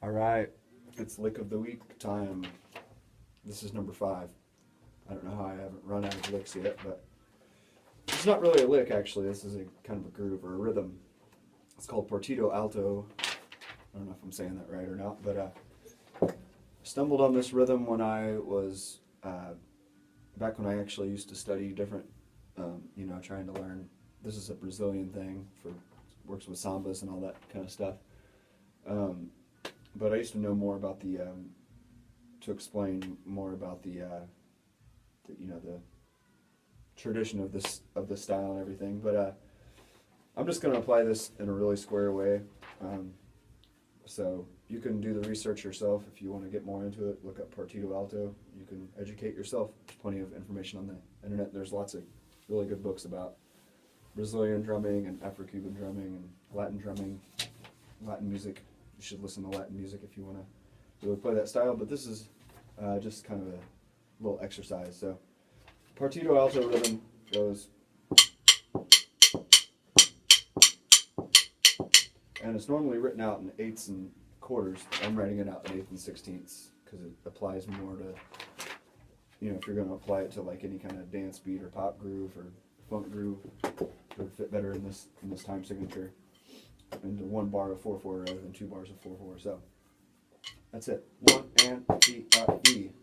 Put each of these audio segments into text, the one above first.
All right, it's lick of the week time. This is number 5. I don't know how I haven't run out of licks yet, but it's not really a lick actually. This is a kind of a groove or a rhythm. It's called Partido Alto. I don't know if I'm saying that right or not, but I stumbled on this rhythm when I was back when I actually used to study different, trying to learn. This is a Brazilian thing works with sambas and all that kind of stuff. But I used to know more about to explain more about the tradition of this style and everything. But I'm just going to apply this in a really square way. So you can do the research yourself if you want to get more into it. Look up Partido Alto. You can educate yourself. There's plenty of information on the internet. There's lots of really good books about Brazilian drumming and Afro-Cuban drumming and Latin drumming, Latin music. You should listen to Latin music if you want to really play that style. But this is just kind of a little exercise. So Partido Alto rhythm goes, and it's normally written out in eighths and quarters. I'm writing it out in eighths and sixteenths because it applies more to, if you're going to apply it to like any kind of dance beat or pop groove or funk groove, it would fit better in this time signature into 1 bar of 4/4 rather than 2 bars of 4/4. So that's it. 1 and E,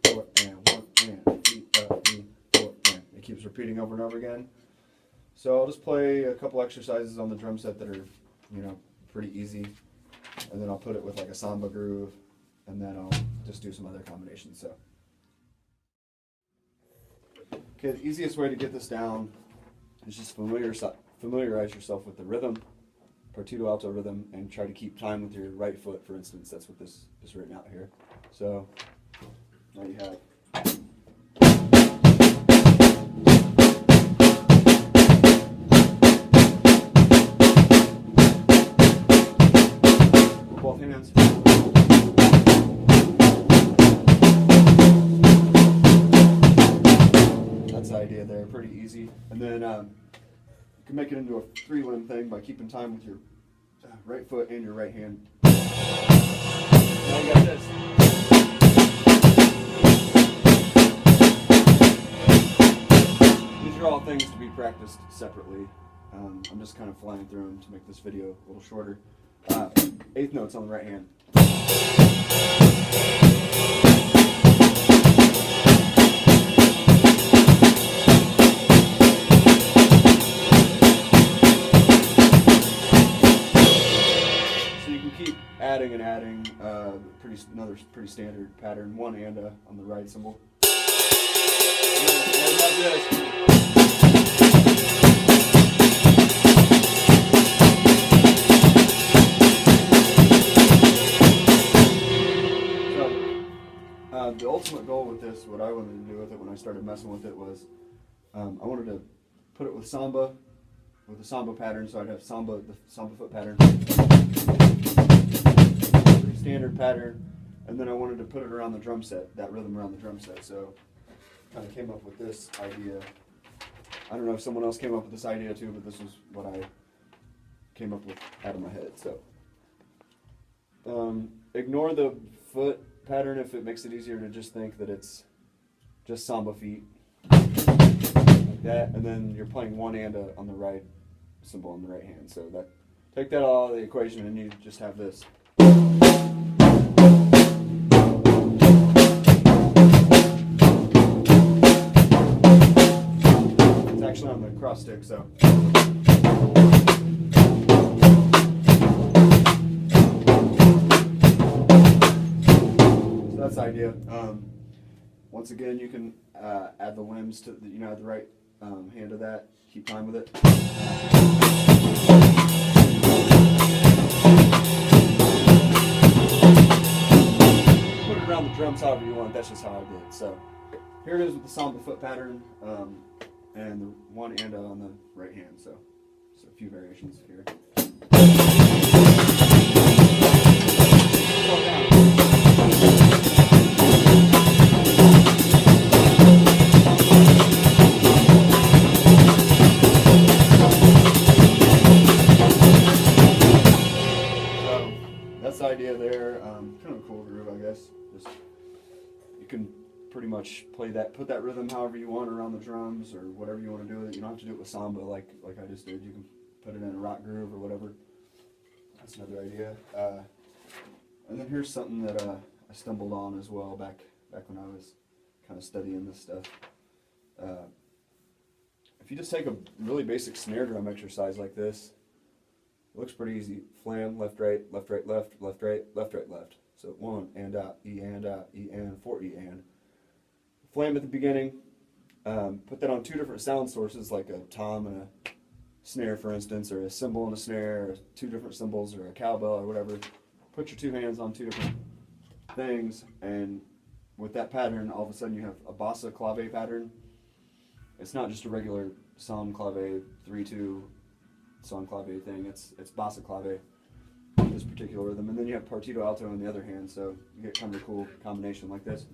4 and 1 and E, 4 and. It keeps repeating over and over again. So I'll just play a couple exercises on the drum set that are, pretty easy, and then I'll put it with like a samba groove, and then I'll just do some other combinations. So, okay, the easiest way to get this down is just familiarize yourself with the rhythm, Partido Alto rhythm, and try to keep time with your right foot, for instance. That's what this is written out here. So now you have. Both hands. That's the idea there, pretty easy. And then you can make it into a 3-limb thing by keeping time with your right foot and your right hand. Now you got this. These are all things to be practiced separately. I'm just kind of flying through them to make this video a little shorter. 8th notes on the right hand. So you can keep adding and adding. Another pretty standard pattern. 1 and on the right cymbal. And like this. The ultimate goal with this, what I wanted to do with it when I started messing with it was, I wanted to put it with a samba pattern, so I'd have the samba foot pattern, pretty standard pattern, and then I wanted to put it around the drum set, that rhythm around the drum set. So kind of came up with this idea. I don't know if someone else came up with this idea too, but this was what I came up with out of my head. So ignore the foot pattern if it makes it easier to just think that it's just samba feet like that, and then you're playing 1 and on the right cymbal on the right hand. So that take that out of the equation and you just have this. It's actually on the cross stick, so. That's the idea. Once again, you can add the limbs to add the right hand to that. Keep time with it. Put it around the drums however you want. That's just how I did it. So here it is with the samba foot pattern and the 1 and on the right hand. So just a few variations here. Slow down. that's the idea there. Kind of a cool groove, I guess. Just you can pretty much play that, put that rhythm however you want around the drums or whatever you want to do with it. You don't have to do it with samba like I just did. You can put it in a rock groove or whatever. That's another idea. And then here's something that I stumbled on as well back when I was kind of studying this stuff. If you just take a really basic snare drum exercise like this, it looks pretty easy. Flam, left, right, left, right, left, left, right, left, right, left. So 1 and out, E and out, E and, 4 E and. Flam at the beginning. Put that on 2 different sound sources, like a tom and a snare, for instance, or a cymbal and a snare, or 2 different cymbals, or a cowbell, or whatever. Put your 2 hands on 2 different things, and with that pattern, all of a sudden you have a bossa clave pattern. It's not just a regular son clave 3/2 son clave thing. It's bossa clave, this particular rhythm, and then you have partito alto on the other hand. So you get kind of a cool combination like this.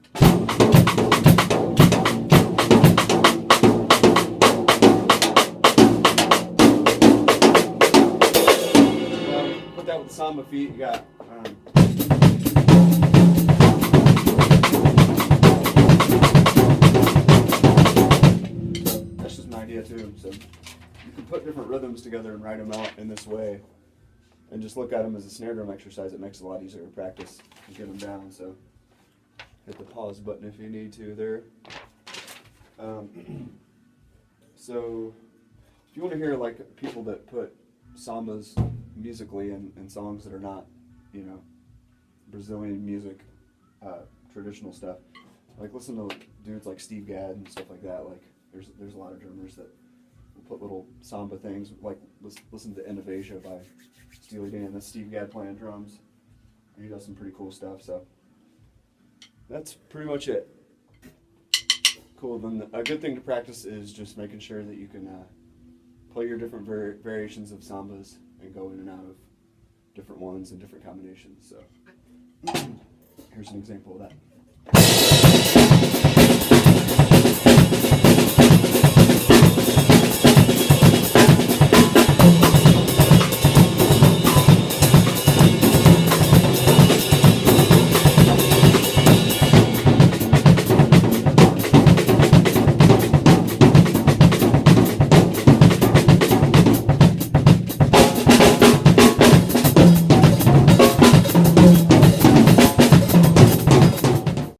Put that with the samba feet. You got. That's just an idea too. So you can put different rhythms together and write them out in this way, and just look at them as a snare drum exercise. It makes it a lot easier to practice and get them down. So hit the pause button if you need to there. So if you want to hear like people that put sambas musically in songs that are not, you know, Brazilian music, traditional stuff, like listen to dudes like Steve Gadd and stuff like that. Like there's a lot of drummers that will put little samba things, like listen to End of Asia by Steely Dan. That's Steve Gadd playing drums. He does some pretty cool stuff. So that's pretty much it. Cool. Then a good thing to practice is just making sure that you can play your different variations of sambas and go in and out of different ones and different combinations. So here's an example of that.